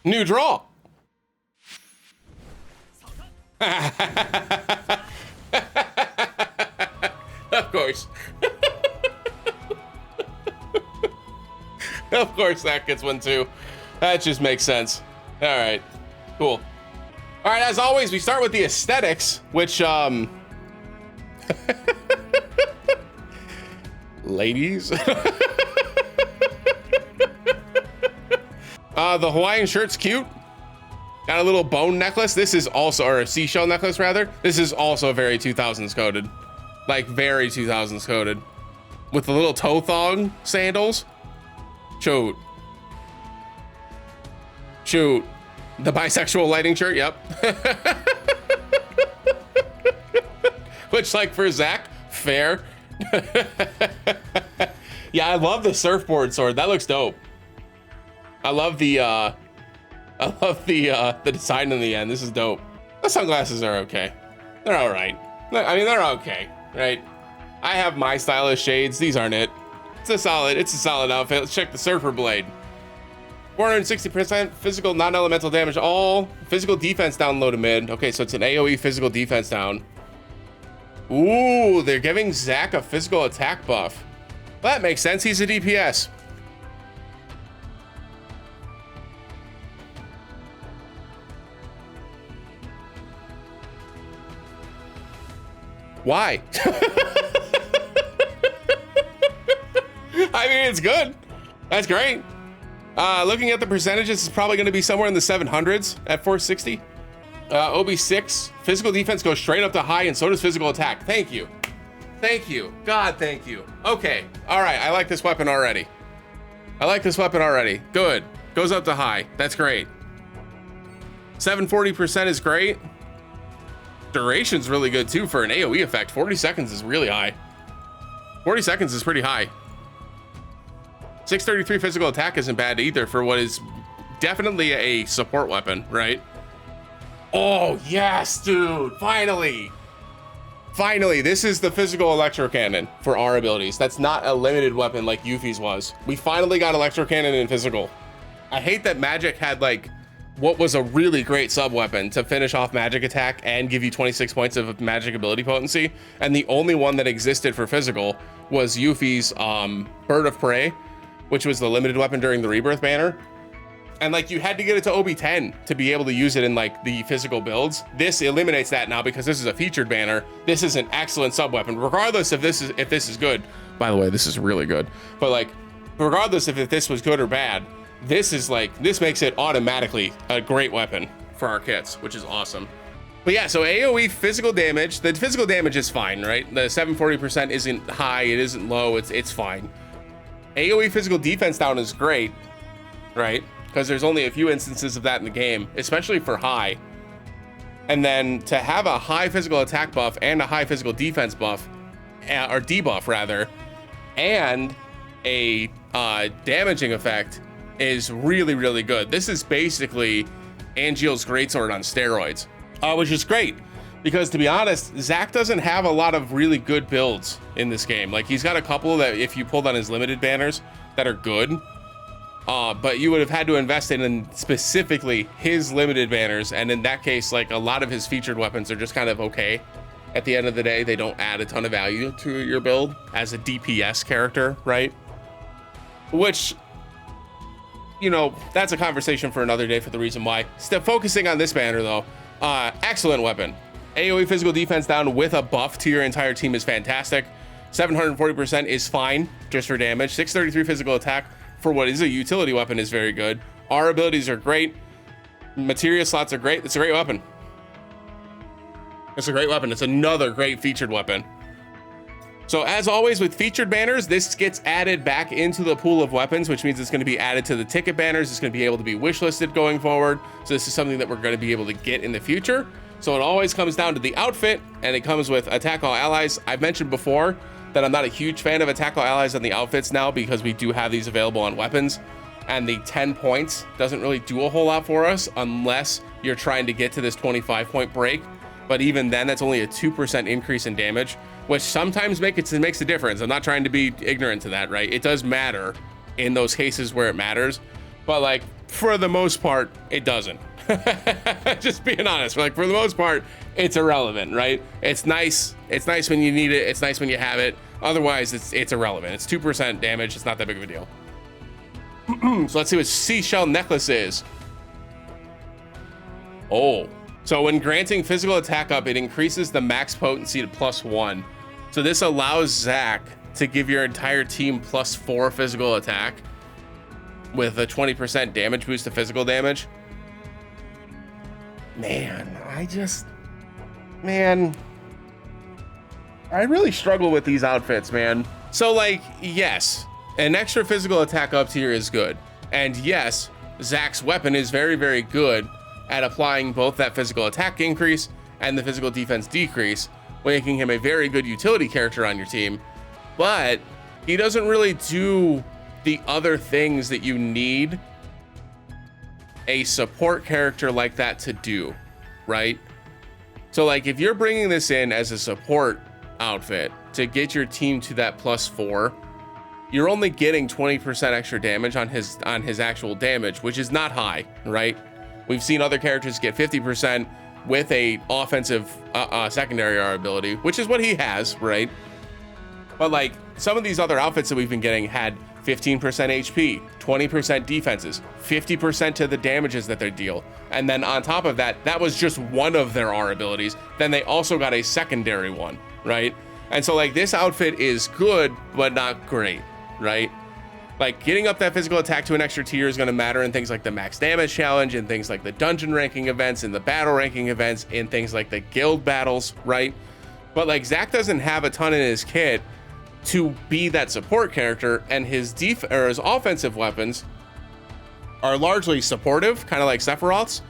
New draw. Of course. Of course that gets one too. That just makes sense. All right, cool. All right, as always, we start with the aesthetics, which, ladies. The Hawaiian shirt's cute. Got a little bone necklace. This is also, or a seashell necklace rather. This is also very 2000s coded. Like very 2000s coded. With the little toe thong sandals. Shoot. Shoot. The bisexual lighting shirt, yep. Which, like, for Zack, fair. Yeah, I love the surfboard sword. That looks dope. I love the design in the end. This is dope. The sunglasses are okay. They're all right. I mean, they're okay, right? I have my stylish shades. These aren't it. It's a solid outfit. Let's check the surfer blade. 460% physical non-elemental damage. All physical defense down low to mid. Okay, so it's an AoE physical defense down. Ooh, they're giving Zack a physical attack buff. Well, that makes sense. He's a DPS. Why? I mean, it's good. That's great. Looking at the percentages, it's probably going to be somewhere in the 700s at 460. OB6, physical defense goes straight up to high, and so does physical attack. Thank you. Thank you. God, thank you. Okay. All right. I like this weapon already. Good. Goes up to high. That's great. 740% is great. Duration's really good too for an AoE effect. 40 seconds is really high. 40 seconds is pretty high. 633 physical attack isn't bad either for what is definitely a support weapon, right? Oh, yes, dude. Finally. Finally, this is the physical electro cannon for our abilities. That's not a limited weapon like Yuffie's was. We finally got electro cannon in physical. I hate that Magic had like what was a really great sub weapon to finish off magic attack and give you 26 points of magic ability potency. And the only one that existed for physical was Yuffie's Bird of Prey, which was the limited weapon during the Rebirth banner. And like you had to get it to OB10 to be able to use it in like the physical builds. This eliminates that now because this is a featured banner. This is an excellent sub weapon, regardless if this is good. By the way, this is really good. But like, regardless if this was good or bad, this makes it automatically a great weapon for our kits, which is awesome. But yeah, so AoE physical damage, the physical damage is fine, right? The 740% isn't high, it isn't low, it's fine. AoE physical defense down is great, right? Because there's only a few instances of that in the game, especially for high. And then to have a high physical attack buff and a high physical defense buff, or debuff rather, and a damaging effect is really, really good. This is basically Angeal's Greatsword on steroids, which is great because, to be honest, Zack doesn't have a lot of really good builds in this game. Like, he's got a couple that if you pulled on his limited banners that are good, but you would have had to invest in specifically his limited banners, and in that case, like, a lot of his featured weapons are just kind of okay. At the end of the day, they don't add a ton of value to your build as a DPS character, right? Which, you know, that's a conversation for another day for the reason why. Still focusing on this banner though, excellent weapon. AoE physical defense down with a buff to your entire team is fantastic. 740% is fine just for damage. 633 physical attack for what is a utility weapon is very good. Our abilities are great. Materia slots are great. It's a great weapon. It's a great weapon. It's another great featured weapon. So as always with featured banners, this gets added back into the pool of weapons, which means it's going to be added to the ticket banners. It's going to be able to be wishlisted going forward. So this is something that we're going to be able to get in the future. So it always comes down to the outfit, and it comes with attack all allies. I've mentioned before that I'm not a huge fan of attack all allies on the outfits now because we do have these available on weapons, and the 10 points doesn't really do a whole lot for us unless you're trying to get to this 25 point break. But even then, that's only a 2% increase in damage, which sometimes makes a difference. I'm not trying to be ignorant to that, right? It does matter in those cases where it matters. But like, For the most part, it doesn't. Just being honest, like for the most part, it's irrelevant, right? It's nice. It's nice when you need it. It's nice when you have it. Otherwise, it's irrelevant. It's 2% damage. It's not that big of a deal. So let's see what Seashell Necklace is. Oh, so when granting physical attack up, it increases the max potency to +1. So this allows Zack to give your entire team +4 physical attack with a 20% damage boost to physical damage. Man, I really struggle with these outfits, man. So like, yes, an extra physical attack up tier is good. And yes, Zack's weapon is very, very good at applying both that physical attack increase and the physical defense decrease, making him a very good utility character on your team. But he doesn't really do the other things that you need a support character like that to do, right? So like if you're bringing this in as a support outfit to get your team to that +4, you're only getting 20% extra damage on his actual damage, which is not high, right? We've seen other characters get 50% with a offensive secondary R ability, which is what he has, right? But like some of these other outfits that we've been getting had 15% HP, 20% defenses, 50% to the damages that they deal. And then on top of that, that was just one of their R abilities. Then they also got a secondary one, right? And so like this outfit is good, but not great, right? Like getting up that physical attack to an extra tier is going to matter in things like the max damage challenge and things like the dungeon ranking events and the battle ranking events and things like the guild battles, right? But like Zack doesn't have a ton in his kit to be that support character, and his offensive weapons are largely supportive, kind of like Sephiroth's,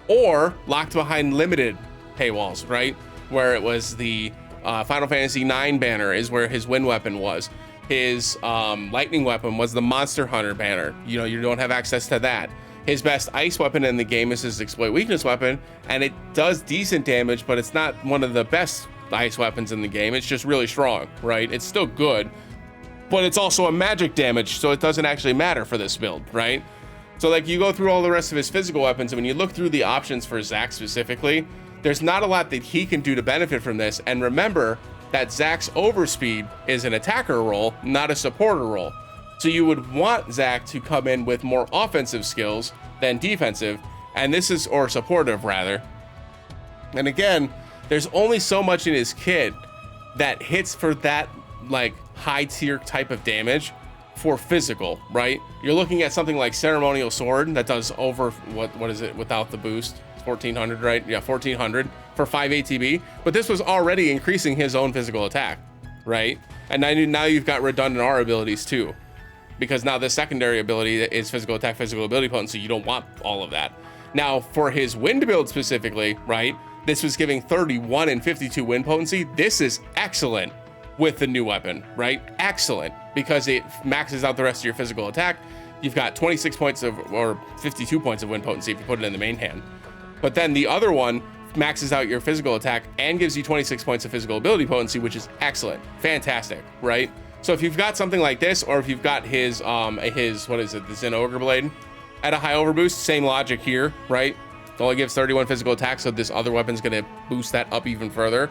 or locked behind limited paywalls, right? Where it was the Final Fantasy IX banner is where his wind weapon was. His lightning weapon was the Monster Hunter banner. You know, you don't have access to that. His best ice weapon in the game is his exploit weakness weapon, and it does decent damage, but it's not one of the best ice weapons in the game. It's just really strong, right? It's still good, but it's also a magic damage, so it doesn't actually matter for this build, right? So like you go through all the rest of his physical weapons, and when you look through the options for Zack specifically, there's not a lot that he can do to benefit from this. And remember that Zack's overspeed is an attacker role, not a supporter role. So you would want Zack to come in with more offensive skills than defensive, and this is, or supportive rather. And again, there's only so much in his kit that hits for that like high tier type of damage for physical, right? You're looking at something like Ceremonial Sword that does over, what is it without the boost? 1400, right? Yeah, 1400 for 5 ATB, but this was already increasing his own physical attack, right? And now you've got redundant R abilities too, because now the secondary ability is physical attack, physical ability potency. You don't want all of that. Now for his wind build specifically, right? This was giving 31 and 52 wind potency. This is excellent with the new weapon, right? Excellent, because it maxes out the rest of your physical attack. You've got 26 points of, or 52 points of wind potency if you put it in the main hand. But then the other one maxes out your physical attack and gives you 26 points of physical ability potency, which is excellent, fantastic, right? So if you've got something like this, or if you've got his, what is it, the Zen Ogre Blade at a high overboost, same logic here, right? It only gives 31 physical attack, so this other weapon's gonna boost that up even further.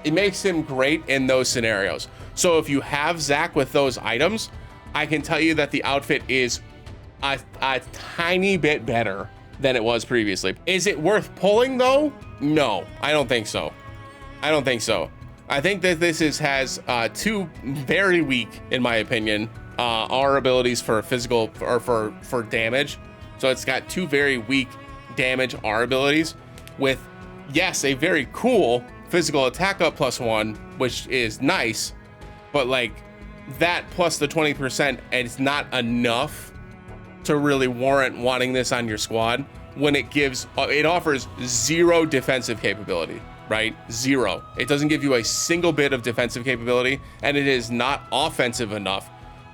It makes him great in those scenarios. So if you have Zack with those items, I can tell you that the outfit is a tiny bit better than it was previously. Is it worth pulling though? No, I don't think so. I don't think so. I think that this has two very weak, in my opinion, R abilities for physical, or for damage. So it's got two very weak damage R abilities with, yes, a very cool physical attack up +1, which is nice, but like that plus the 20%, and it's not enough to really warrant wanting this on your squad when it offers 0 defensive capability, right? 0. It doesn't give you a single bit of defensive capability, and it is not offensive enough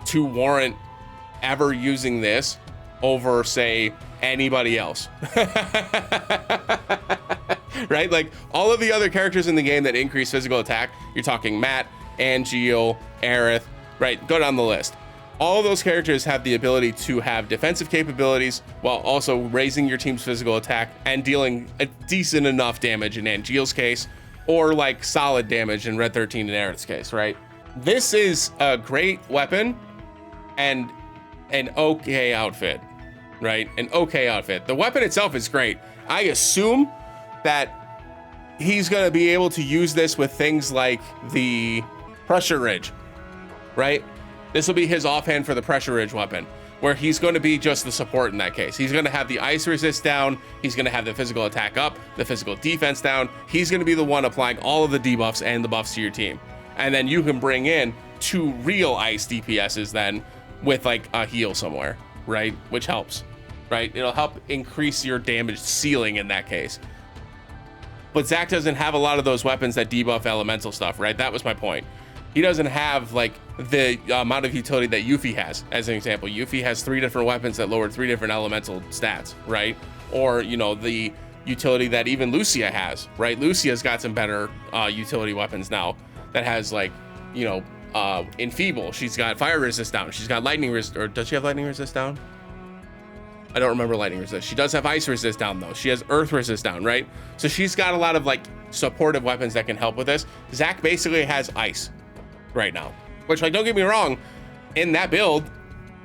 to warrant ever using this over, say, anybody else. Right? Like all of the other characters in the game that increase physical attack, you're talking Matt, Angeal, Aerith, right? Go down the list. All of those characters have the ability to have defensive capabilities while also raising your team's physical attack and dealing a decent enough damage in Angeal's case, or like solid damage in Red 13 in Aerith's case, right? This is a great weapon and an okay outfit, right? An okay outfit. The weapon itself is great. I assume that he's gonna be able to use this with things like the Pressure Ridge, right? This will be his offhand for the Pressure Ridge weapon, where he's going to be just the support in that case. He's going to have the ice resist down. He's going to have the physical attack up, the physical defense down. He's going to be the one applying all of the debuffs and the buffs to your team. And then you can bring in 2 real ice DPSs then with like a heal somewhere, right? Which helps, right? It'll help increase your damage ceiling in that case. But Zack doesn't have a lot of those weapons that debuff elemental stuff, right? That was my point. He doesn't have like the amount of utility that Yuffie has. As an example, Yuffie has 3 different weapons that lower 3 different elemental stats, right? Or, you know, the utility that even Lucia has, right? Lucia's got some better utility weapons now that has like, you know, Enfeeble. She's got fire resist down. She's got lightning resist, or does she have lightning resist down? I don't remember lightning resist. She does have ice resist down though. She has earth resist down, right? So she's got a lot of like supportive weapons that can help with this. Zack basically has ice right now, which, like, don't get me wrong, in that build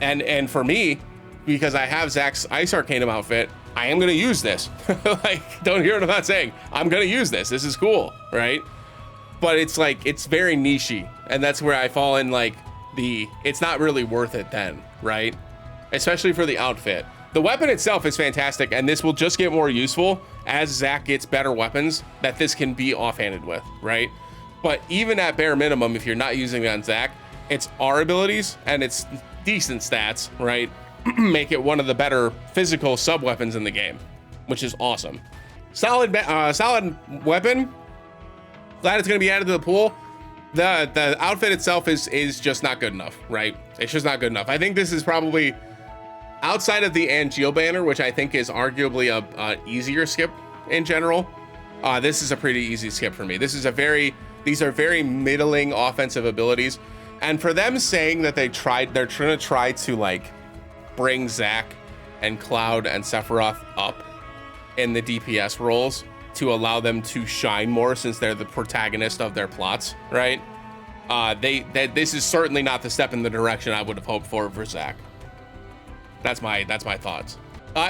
and for me, because I have Zack's Ice Arcanum outfit, I am gonna use this. Like, don't hear what I'm not saying. I'm gonna use this. This is cool, right? But it's like, it's very nichey, and that's where I fall in like it's not really worth it then, right? Especially for the outfit. The weapon itself is fantastic, and this will just get more useful as Zack gets better weapons that this can be offhanded with, right? But even at bare minimum, if you're not using it on Zack, its R abilities and its decent stats, right, make it one of the better physical sub weapons in the game, which is awesome. Solid weapon. Glad it's going to be added to the pool. The outfit itself is just not good enough, right? It's just not good enough. I think this is probably outside of the Angeal banner, which I think is arguably a easier skip in general. This is a pretty easy skip for me. These are very middling offensive abilities. And for them saying that they're trying to try to like bring Zack and Cloud and Sephiroth up in the DPS roles to allow them to shine more since they're the protagonist of their plots, right? This is certainly not the step in the direction I would have hoped for Zack. That's my thoughts.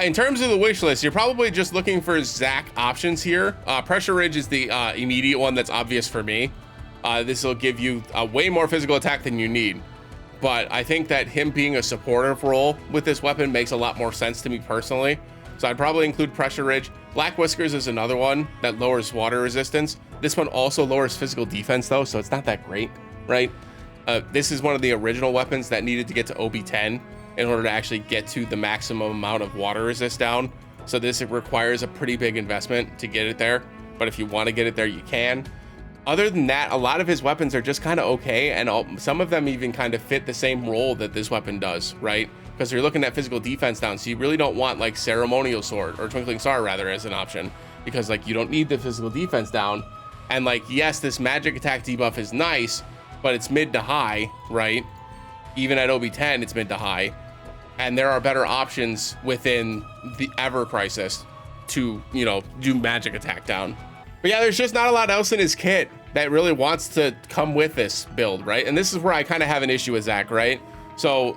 In terms of the wish list, you're probably just looking for Zack options here. Pressure Ridge is the immediate one that's obvious for me. This will give you way more physical attack than you need. But I think that him being a supportive role with this weapon makes a lot more sense to me personally. So I'd probably include Pressure Ridge. Black Whiskers is another one that lowers water resistance. This one also lowers physical defense though, so it's not that great, right? This is one of the original weapons that needed to get to OB10 in order to actually get to the maximum amount of water resist down. So this requires a pretty big investment to get it there. But if you want to get it there, you can. Other than that, a lot of his weapons are just kind of okay. And some of them even kind of fit the same role that this weapon does, right? Because you're looking at physical defense down. So you really don't want like Ceremonial Sword or Twinkling Star rather as an option, because like you don't need the physical defense down. And like, yes, this magic attack debuff is nice, but it's mid to high, right? Even at OB10, it's mid to high. And there are better options within the Ever Crisis to, you know, do magic attack down. But yeah, there's just not a lot else in his kit that really wants to come with this build, right? And this is where I kind of have an issue with Zack, right? So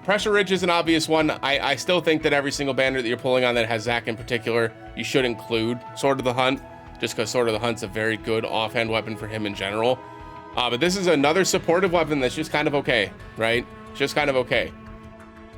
Pressure Ridge is an obvious one. I still think that every single banner that you're pulling on that has Zack in particular, you should include Sword of the Hunt, just because Sword of the Hunt's a very good offhand weapon for him in general. But this is another supportive weapon that's just kind of okay, right? Just kind of okay.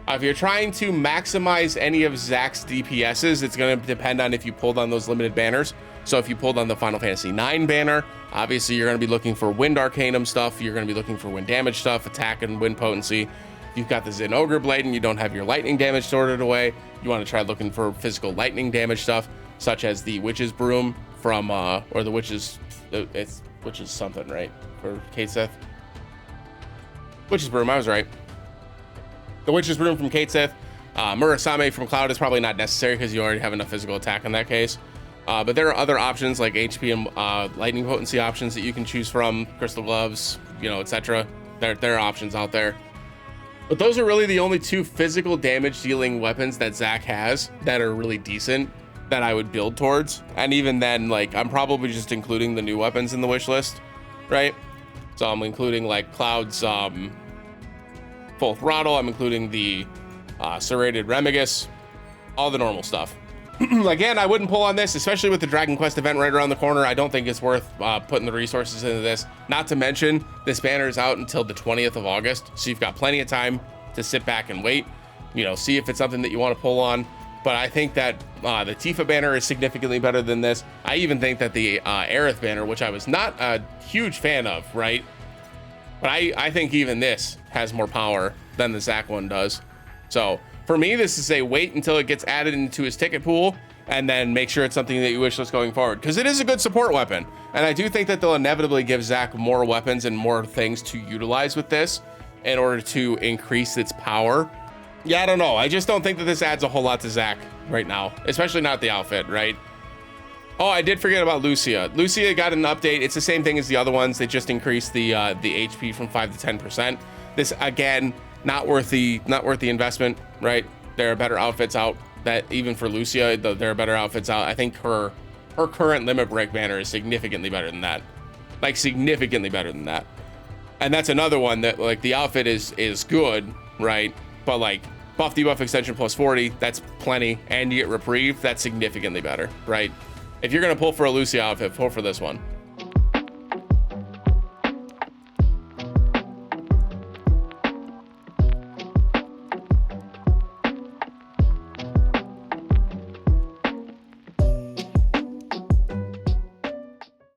If you're trying to maximize any of Zack's DPSs, it's going to depend on if you pulled on those limited banners. So if you pulled on the Final Fantasy IX banner, obviously you're going to be looking for Wind Arcanum stuff. You're going to be looking for wind damage stuff, attack and wind potency. If you've got the Zin Ogre Blade and you don't have your lightning damage sorted away, you want to try looking for physical lightning damage stuff, such as the Witch's Broom from, or the Witch's something, right? For Kate Sith. Witch's Broom, I was right. The Witch's Broom from Kate Sith. Murasame from Cloud is probably not necessary because you already have enough physical attack in that case. But there are other options like HP and lightning potency options that you can choose from, crystal gloves, you know, etc. There are options out there. But those are really the only two physical damage dealing weapons that Zack has that are really decent that I would build towards. And even then, like, I'm probably just including the new weapons in the wish list, right? So I'm including like Cloud's full throttle. I'm including the serrated Remigus, all the normal stuff. Again, I wouldn't pull on this, especially with the Dragon Quest event right around the corner. I don't think it's worth putting the resources into this. Not to mention, this banner is out until the 20th of August, so you've got plenty of time to sit back and wait, you know, see if it's something that you want to pull on. But I think that the Tifa banner is significantly better than this. I even think that the Aerith banner, which I was not a huge fan of, right? But I think even this has more power than the Zack one does. So for me, this is a wait until it gets added into his ticket pool and then make sure it's something that you wish list going forward, because it is a good support weapon. And I do think that they'll inevitably give Zack more weapons and more things to utilize with this in order to increase its power. Yeah, I don't know. I just don't think that this adds a whole lot to Zack right now, especially not the outfit, right? Oh, I did forget about Lucia. Lucia got an update. It's the same thing as the other ones. They just increased the HP from 5 to 10%. This, again, not worth the investment, right? There are better outfits out that even for Lucia, there are better outfits out. I think her current limit break banner is significantly better than that, like significantly better than that. And that's another one that, like, the outfit is good, right? But like buff debuff extension plus 40, that's plenty, and you get reprieve, that's significantly better, right? If you're gonna pull for a Lucia outfit, pull for this one.